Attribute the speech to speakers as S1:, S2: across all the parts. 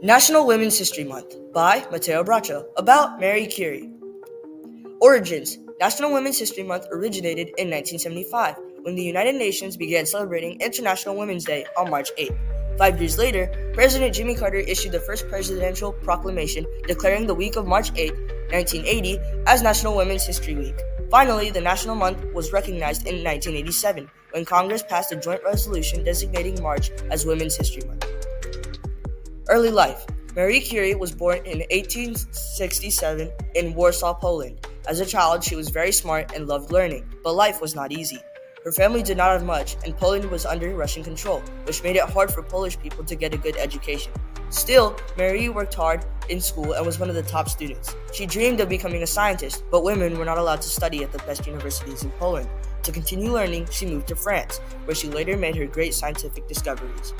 S1: National Women's History Month by Mateo Bracho about Marie Curie. Origins. National Women's History Month originated in 1975 when the United Nations began celebrating International Women's Day on March 8th. 5 years later, President Jimmy Carter issued the first presidential proclamation declaring the week of March 8, 1980 as National Women's History Week. Finally, the national month was recognized in 1987 when Congress passed a joint resolution designating March as Women's History Month. Early life. Marie Curie was born in 1867 in Warsaw, Poland. As a child, she was very smart and loved learning, but life was not easy. Her family did not have much, and Poland was under Russian control, which made it hard for Polish people to get a good education. Still, Marie worked hard in school and was one of the top students. She dreamed of becoming a scientist, but women were not allowed to study at the best universities in Poland. To continue learning, she moved to France, where she later made her great scientific discoveries.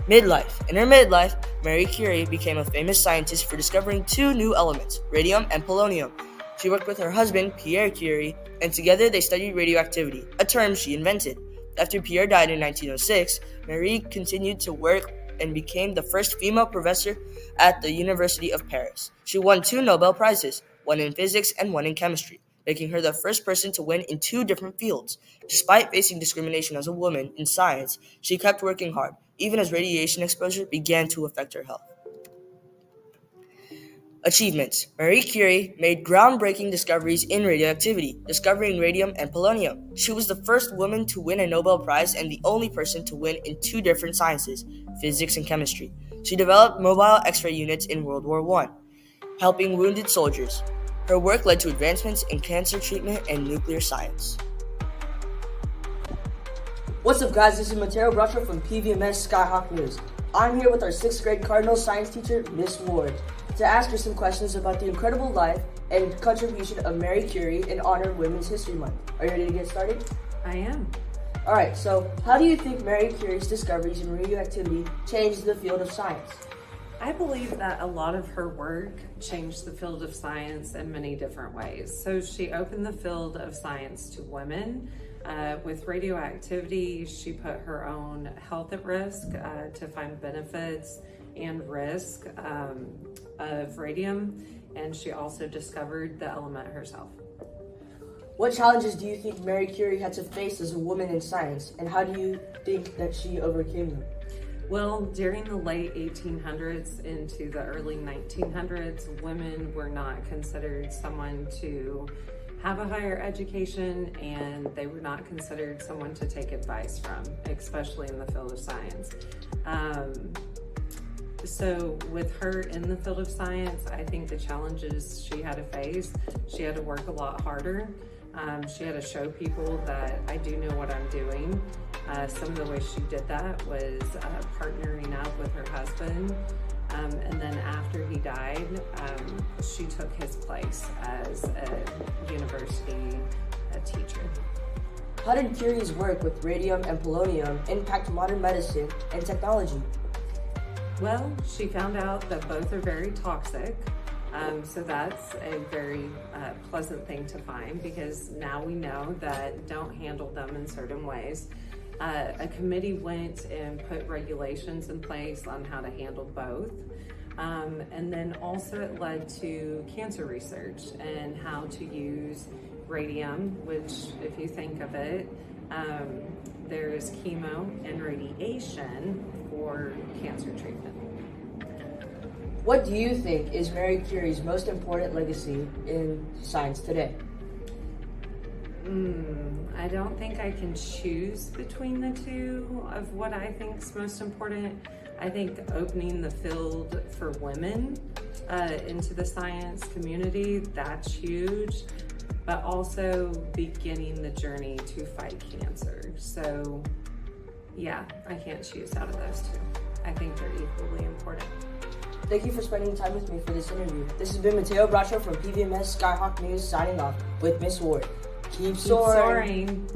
S1: Midlife. In her midlife, Marie Curie became a famous scientist for discovering two new elements, radium and polonium. She worked with her husband, Pierre Curie, and together they studied radioactivity, a term she invented. After Pierre died in 1906, Marie continued to work and became the first female professor at the University of Paris. She won 2 Nobel Prizes, one in physics and one in chemistry, making her the first person to win in 2 different fields. Despite facing discrimination as a woman in science, she kept working hard, even as radiation exposure began to affect her health. Achievements. Marie Curie made groundbreaking discoveries in radioactivity, discovering radium and polonium. She was the first woman to win a Nobel Prize and the only person to win in 2 different sciences, physics and chemistry. She developed mobile X-ray units in World War I, helping wounded soldiers. Her work led to advancements in cancer treatment and nuclear science. What's up, guys? This is Mateo Bracho from PVMS Skyhawk News. I'm here with our 6th grade Cardinal science teacher, Miss Ward, to ask her some questions about the incredible life and contribution of Marie Curie in honor of Women's History Month. Are you ready to get started?
S2: I am.
S1: Alright, so how do you think Marie Curie's discoveries in radioactivity changed the field of science?
S2: I believe that a lot of her work changed the field of science in many different ways. So she opened the field of science to women. With radioactivity, she put her own health at risk to find benefits and risk of radium, and she also discovered the element herself.
S1: What challenges do you think Marie Curie had to face as a woman in science, and how do you think that she overcame them?
S2: Well, during the late 1800s into the early 1900s, women were not considered someone to have a higher education, and they were not considered someone to take advice from, especially in the field of science. So with her in the field of science, I think the challenges she had to face, she had to work a lot harder. She had to show people that I do know what I'm doing. Some of the ways she did that was partnering up with her husband. And then after he died, she took his place as a university teacher.
S1: How did Curie's work with radium and polonium impact modern medicine and technology?
S2: Well, she found out that both are very toxic. So that's a very pleasant thing to find, because now we know that don't handle them in certain ways. A committee went and put regulations in place on how to handle both. And then also it led to cancer research and how to use radium, which if you think of it, there's chemo and radiation for cancer treatment.
S1: What do you think is Marie Curie's most important legacy in science today?
S2: I don't think I can choose between the two of what I think is most important. I think opening the field for women into the science community, that's huge, but also beginning the journey to fight cancer. So yeah, I can't choose out of those two. I think they're equally important.
S1: Thank you for spending time with me for this interview. This has been Mateo Bracho from PVMS Skyhawk News signing off with Miss Ward. Keep soaring.